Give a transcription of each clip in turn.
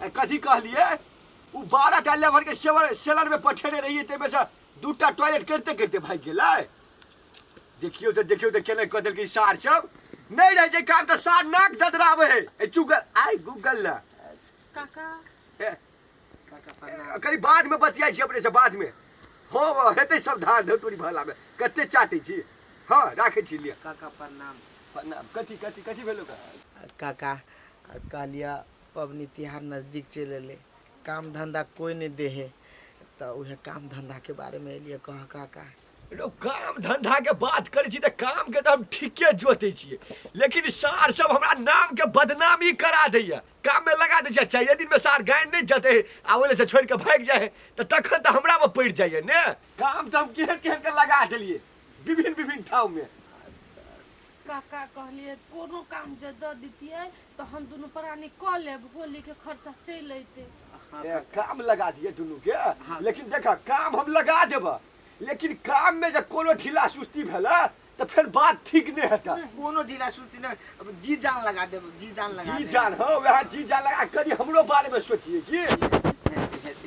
कथी कहलिए वो 12टा लेबर के सेलर में पठेने रहिए तेमे से 2टा टॉयलेट करते करते भाग गेलै। देखियो तो केने कह देलकै सार सब नहीं रह जाए काम तो सार नाक ददरावे है ए चुगल आई गूगल ना काका करी बाद में बतियाई छी अपने से बाद में हो हेतै सब धान धतुरी भला में कते चाटै छी। हां राखै छी लिया काका प्रणाम। प्रणाम। कथी भेलो काका कालिया पबनी तिहार नजदीक चल एले काम धंधा कोई नहीं दे है तो उहे काम धंधा के बारे में लिए कह काका। लो काम धंधा के बात करे छी त काम के त हम ठीके जोते छी लेकिन सार सब हमरा नाम के बदनामी करा दैया। काम में लगा दे छै 4 दिन में सार गाय नहीं जते आवले से छोड़ के भाग जाए त तखन त हमरा में पड़ जाए ने। काम त हम केहन के लगा देलिए विभिन्न ठाव में। काका कहलिए कोनो काम जे द दितिए तो हम दोनों प्राणी क लेब होली के खर्चा चल अइते। काम लगा दिए दोनों के लेकिन देखा काम हम लगा देब लेकिन काम में जब कोनो ढीला सुस्ती भेला तो फिर बात ठीक नहीं हेता। कोनो ढीला सुस्ती न जी जान लगा दे जी जान हो वह जी जान लगा करी हमरो बारे में सोचिए कि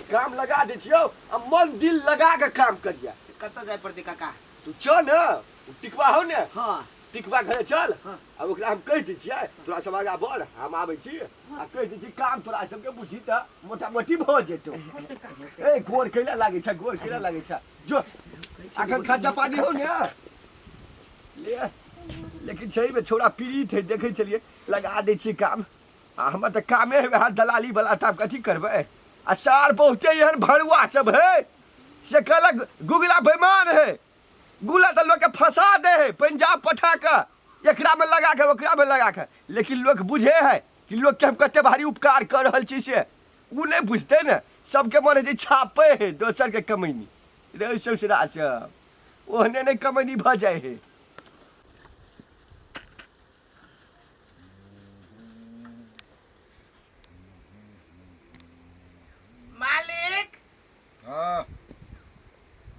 काम लगा दे छियो अब मन दिल लगा के काम करिया। कत जाय पड़ते काका तू चल न टिकवा हो ने। हां टिकवा घरे चल। अब ओकरा हम कह दै छियै तोरा सब आगा बढ़ हम आबै छी आ कह दै छी काम तोरा सबके बुझी त मोटा मोटी भ जेतो। ए गोर कैला लागे छ जो अखन खर्चा पानी हो ने ले लेकिन सही में छोड़ा पीड़ित है देखे चलिए लगा दे छी काम आ हमर त कामे है वह दलाली वाला त कथी करबै। आ सार बहुते एहन भरुआ सब है से कहलक गुगला बेईमान है गुला तो लोग के फंसा दे है पंजाब पठा के एकरा में लगा के ओकरा में लगा के लेकिन लोग बुझे है कि लोग के हम कते भारी उपकार कर रहल छी से उ नहीं बुझते न। सबके मन है छापे है दोसर के कमैनी रे ससुरा सब ओहने नहीं कमैनी भ जाए है। मालिक हाँ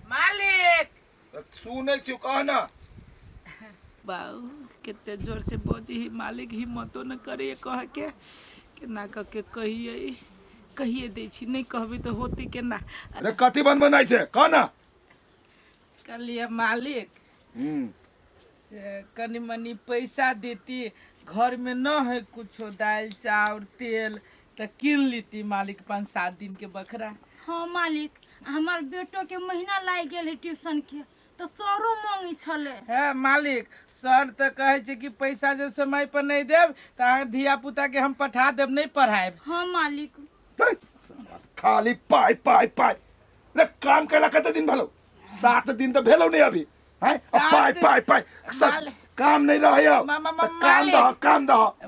मालिक सुनै छी कह ना। बाऊ कितने जोर से बोझी ही मालिक हिम्मतो न करे कह के ना कह के कहिए दे छी नहीं कहबे तो होती के ना। अरे कथी बनाई छै कह ना। कहलिए मालिक से कनी मनी पैसा देती घर में न है कुछो दाल चाउर तेल तो किन लीती मालिक 5-7 दिन के बखरा। हाँ मालिक हमार बेटो के महीना लाग गेल है ट्यूशन के तो सरो मांगी छले। है मालिक सर तो कहे छै कि पैसा जो समय पर नहीं देव तो धिया पुता के हम पठा देव नहीं पढ़ाएब। हाँ मालिक खाली पाई पाई पाई रे काम कैला कते दिन भेलो 7 दिन तो भेलो नहीं अभी हैं पाई पाई पाई काम नहीं रहे काम दह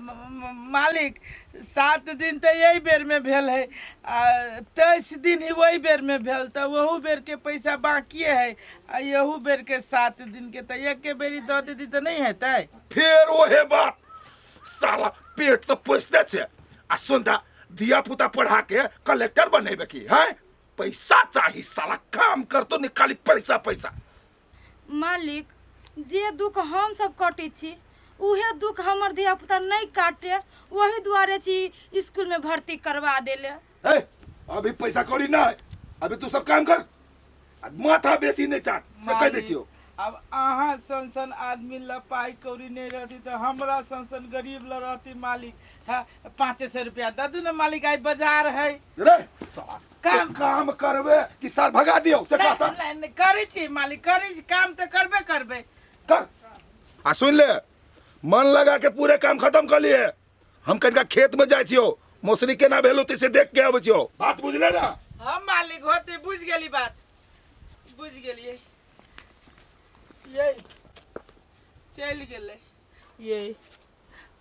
मालिक 7 दिन तो यही बेर में भेल है 23 दिन ही वही बेर में भेल तो वहू बेर के पैसा बाकी है आ यहू बेर के 7 दिन के तो एक के बेरी दे देती तो नहीं हेतै। फिर ओहे बात साला पेट तो पोसते छे आ सुनता दिया पुता पढ़ा के कलेक्टर बनेबे की हैं पैसा चाहिए साला काम कर तो निकाली पैसा पैसा। मालिक जे दुख हम सब कटे छी उहे दुख हमर धिया पुता नहीं काटे वही दुआरे छी स्कूल में भर्ती करवा देले। अभी पैसा कौड़ी ना है अभी तू सब काम कर माथा बेसी नहीं चाट से कह दे छियो। अब अहाँ सन आदमी लपाई कौड़ी नहीं रहती तो हमरा सन गरीब ल रहती मालिक है 500 रुपया दे दू ना मालिक आई बाजार है रे साला काम करबे कि सर भगा दियो से कहता नहीं करै छी मालिक करै छी काम तो करबे कर आ सुन ले मन लगा के पूरे काम खत्म कर लिए हम कनिका खेत में जाय छियो मौसरी केना भेलो से देख के आबै छियो बात बुझले ना। हम मालिक होते बुझ गेली बात बुझ गेलिए ये चल गेले ये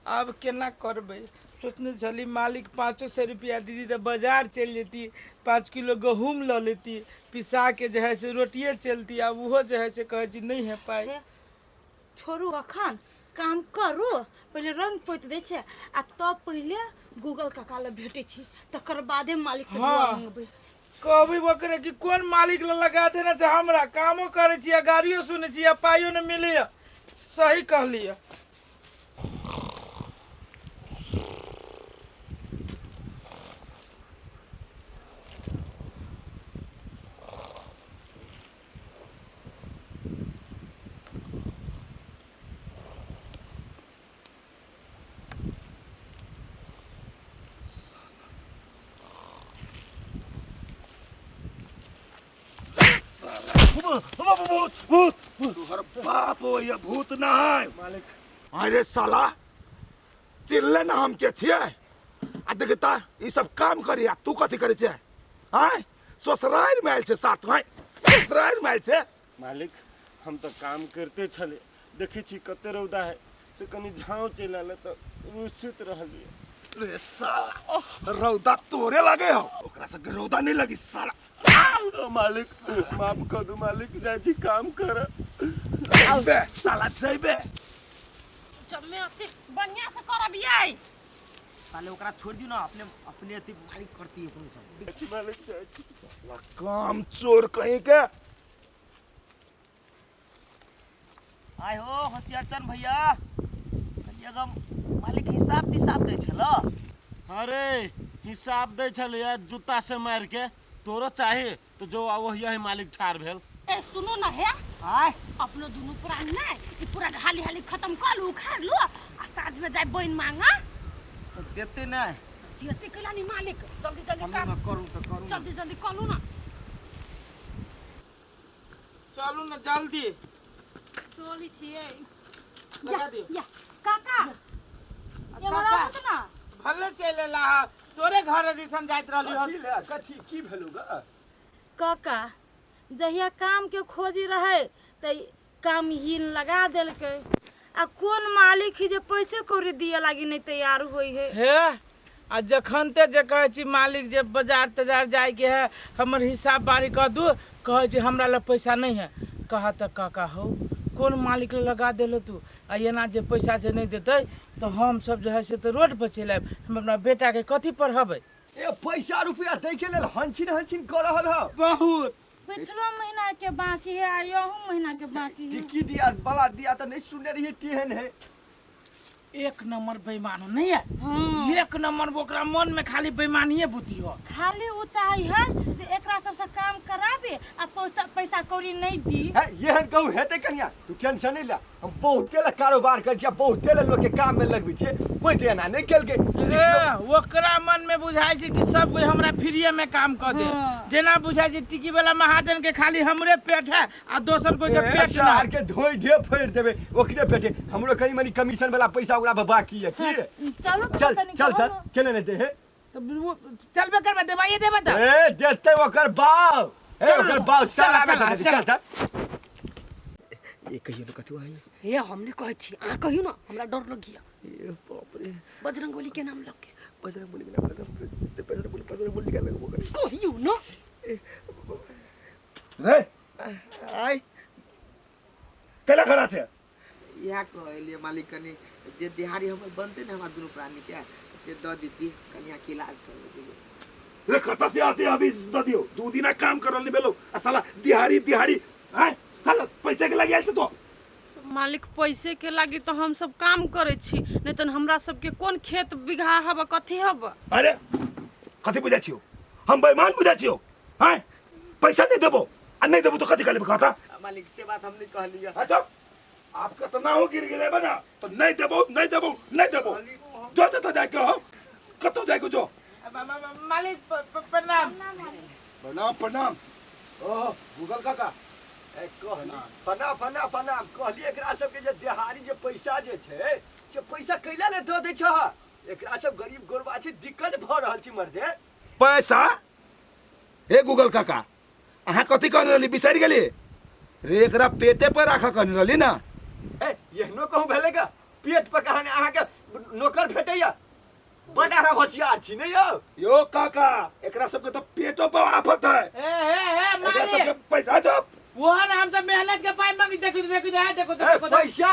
अब केना करबे सोचने छली मालिक 500 रुपया दीदी तो बाजार चल जेती 5 किलो गहूम ल लेती पिसा के जो है से रोटिए चलती अब वो जो है से कहे नहीं है पाए। छोड़ू अखन काम करू पहले रंग पोत दे छे आ तब पहले गूगल काका ल भेटे छी तकर बादे मालिक से दुआ मांगबे। कहबे बकरे कि कौन मालिक ल लगा देना छै हमरा कामो करे छी गाड़ियो सुने छी पाइयो न मिले सही कहलिए। भूत भूत तोहर बाप हो ये भूत ना है मालिक अरे साला चिल्ले ना हम के छिए आ देखता ई सब काम करिया तू कथी करे छे हाय ससुराल में आइल छे साथ में ससुराल में आइल छे मालिक हम तो काम करते छले देखी छी कते रौदा है से कनी झाँव चल आले तो सुत रहलिए रे साला रौदा तोरे लगे हो ओकरा से रौदा नहीं लगी साला मालिक माफ कर दो मालिक जाय छी काम कर बे साला जइबे जब मैं आपसे बढ़िया से करबियै साले ओकरा छोड़ दियो ना अपने अति मालिक करती है अपन सब अच्छी मालिक जाय छी काम चोर कहीं के आय हो होशियार चंद भैया कनिया गम मालिक हिसाब दै छलो अरे हिसाब दै छले यार जूता से मार के तोरो चाहे तो जो आवो यही मालिक ठार भेल ए सुनो ना है आय अपनो दुनु पुरान नहीं ई पूरा हाली हाली खत्म कर लू उखाड़ लो आ साँझ में जाए बहन मांगा तो देते नहीं दियते कला नहीं मालिक जल्दी जल्दी हम काम ना करूं तो करूं जल्दी जल्दी कर लो ना चलू ना जल्दी चली छियै लगा दियो या काका ये बड़ा मत ना भले चले ला तोरे घर दिसन जाइत रहली हो कथी ले कथी की भेलु ग काका जहिया काम के खोजी रहे त काम हीन लगा देलकै आ कौन मालिक ही जे पैसे कौड़ी दिए लागी नहीं तैयार होई है हे आ जखन ते जे कहे छी मालिक जे बाजार तजार जाय के है हमर हिसाब बारी कर दू कहे छी हमरा ल पैसा नहीं है कहा त काका हो कौन मालिक लगा देलो तू आ एना जे पैसा जे नहीं देते तो हम सब जो है से तो रोड पर चल आब हम अपना बेटा के कथी पढ़ाबे ए पैसा रुपया दै के लेल हंचिन कर रहल ह बहुत पिछलो महीना के बाकी है आ यहू महीना के बाकी है टिकी दिया बला दिया तो नहीं सुनने रही तेहन है एक नंबर बेईमान नहीं है हाँ। एक नंबर ओकरा मन में खाली बेईमानिए बुद्धि हो खाली उ चाही है जे एकरा सबसे काम कराबे आ पैसा कौड़ी नहीं दी है यहन कहू हेते कन्या तू टेंशन नहीं ले हम बहुते ले कारोबार कर छियै बहुते ले लोग के काम में लगबै छियै कोई तेना नहीं केल के ए ओकरा मन में बुझाई छै कि सब कोई हमरा फ्रीए में काम कर दे हाँ। जेना बुझाई छै टिकी वाला महाजन के खाली हमरे पेट है आ दोसर कोई के पेट शहर ना के धोई दे फेर देबे ओकरे पेटे हमरो कनी मनी कमीशन वाला पैसा ओकरा पर बाकी है की चलो तो चल तनी चल कहलो। त केने नहीं दे है तो वो चलबे करबे देबाइए देबे त ए देते ओकर बाव ए चल, ओकर बाव चल, चल चल, आबे चल। चल त ए कहियो न कथु आई हे हमने कहे छी आ कहियो ना हमरा डर लग गया ए बाप रे बजरंगबली के नाम लग के बजरंग बली के नाम से बजरंग बली का लगबो करे कहियो ना रे आय केला खड़ा छे यहाँ कहलिए मालिक कनी जे दिहाड़ी हमर बनते ने हमरा दुनु प्राणी के से द दीती कनिया के इलाज कर दियो रे कता से आते अभी द दियो दू दिना काम करल नहीं बेलो आ साला दिहाड़ी दिहाड़ी हाय साला पैसे के लगे आइल छे तो मालिक पैसे के लागी तो हम सब काम करे छी नहीं तो हमरा सबके कौन खेत बिघा हब कथी हब अरे कथी बुझा छियो हम बेईमान बुझा छियो हाय पैसा नहीं देबो आ नहीं देबो तो कथी कर लेबे कहता मालिक से बात हमने कहलिए अच्छा आपका तो ना हो गिर गिरे बना तो नहीं देबो नहीं देबो नहीं देबो जो चाहता जाके हो कतो जाके जो मालिक प्रणाम प्रणाम प्रणाम ओ गूगल काका ए कह प्रणाम कहली एकरा सबके जे दिहाड़ी जे पैसा जे छै से पैसा कैला ले दऽ दै छ एकरा सब गरीब गोरबा छै दिक्कत भ रहल छै मर्दे पैसा हे गूगल काका अहाँ कथी कहने रहली बिसरि गेली रे एकरा पेटे पर राखा कहने रहली ना ए एहनो कहूँ भेलै ग पेट पर कहानी अहाँके नौकर भेटैया बड़ा होशियार छी ने यो काका एकरा सबके तो पेटो पर आफत है ए एकरा सबके मालिक पैसा जो वो ना हम सब मेहनत के पाई मांगी देखो देखो ए पैसा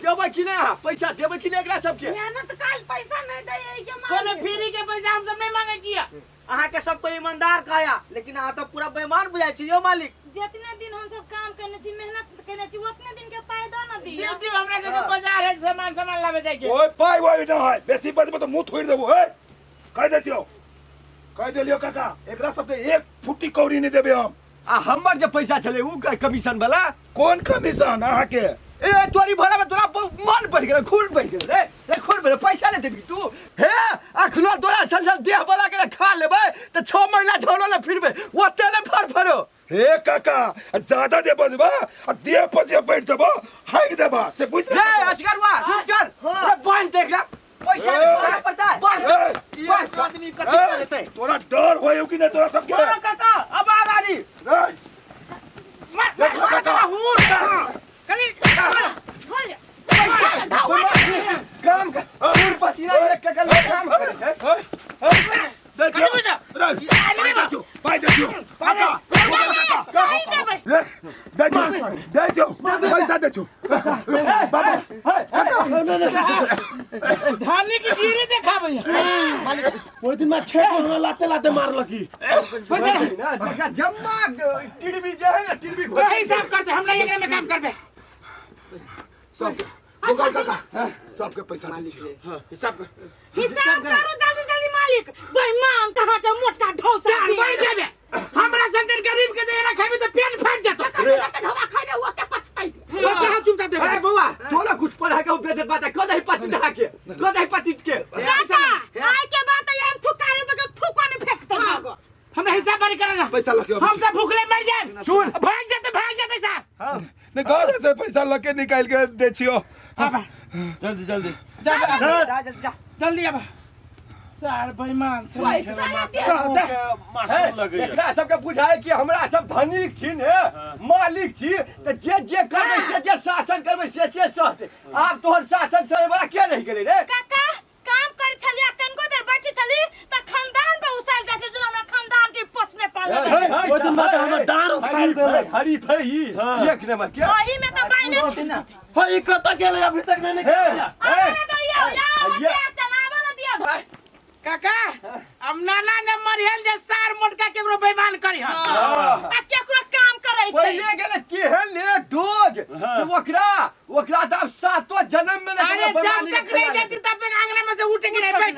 देबै कि नहीं पैसा देबै कि नहीं एकरा सबके मेहनत काल पैसा नहीं दे के कोने फ्री के पैसा हम सब नहीं मांगे छिया अहाँ के सब कोई ईमानदार कहया लेकिन अहाँ तो पूरा बेईमान बुझाई छी यो मालिक जितने दिन हम सब काम करने छी मेहनत करने छी उतने दिन के पाई दो ना दिया ड्यूटी हमरा सब बाजार है सामान लावे जाय के ओए पाई वही ना है बेसी बजबो तो मुंह थोड़ देबो ए कह दे छियो कह देलियो काका एकरा सबके एक फुटी कौड़ी नहीं देबे हम आ हमर जे पैसा छलै उ कमीशन वाला कौन कमीशन अहाँ के ए तोरी भरा में तोरा मन बढ़ गेल खून बढ़ गेल रे खून बढ़ पैसा ले देबी तू हे अखनो तोरा संसल देह वाला के खा लेबै त 6 महीना झोलो ले फिरबै ओते ले फर फरो हे काका ज्यादा दे बजबा दे पजे बैठ जबो हाइक देबा से बुझ रे असगरवा रुक चल अरे बांध देख ला पैसा नहीं पड़ता है बांध आदमी कथी करते तोरा डर होय कि नहीं तोरा सबके काका अब आ गाड़ी देख लो काका काम कर और पसीना एक का काम करे पैसा दे धानी की गिरी देखा भैया ओइ दिन में खेत में लाते लाते मारल की पैसा जम्मा टीडबी जे है ना टीडबी हिसाब करते हम नहीं एकरा में काम करबे सब गोपाल काका सबके पैसा दे हिसाब करो जल्दी जल्दी मालिक बेईमान कहां के मोटका ढौसा बढ़ जाबे हमरा संजन गरीब के देना खाबे तो पेट फाट जातो धवा खाबे वो के पछताई वो कहां चुपता दे अरे बउआ तोरा कुछ पढ़ा के बेदे बात कदई पति दहा के कदई पति के काका आय के बात है हम थुकारे पे थुकाने फेंकते हमरा हिसाब बारी करे ना पैसा लगे हम सब भूखले मर जाए सुन भाग जाते सर ने घर से पैसा लगे निकाल के दे छियो जल्दी जल्दी जल्दी अब सर बेईमान से मासूम लगे एकरा सबके बुझाए कि हमरा सब धनिक छी ने मालिक छी त जे करबै जे शासन करबै से सहते आब तोहर शासन सहे वाला के रह गेलै रे काका काम कर छलिया कनको देर बैठी छली त खानदान पे उसाल जाय छै जो हमरा खानदान के पोसने पाले ओ दिन में हम डार उखाड़ देले हरी भई एक नंबर के ओही में त बाइने छी हई कत गेलै अभी तक नहीं किया चलावा न दिया काका हम नाना ने मरियल जे सार मोटका केकरो बेईमान करी ह आ केकरो काम करे पहले गेले केहन ने डोज से ओकरा त अब सातो जन्म में अरे जब तक नहीं देती तब तक आंगन में से उठ के नहीं बैठ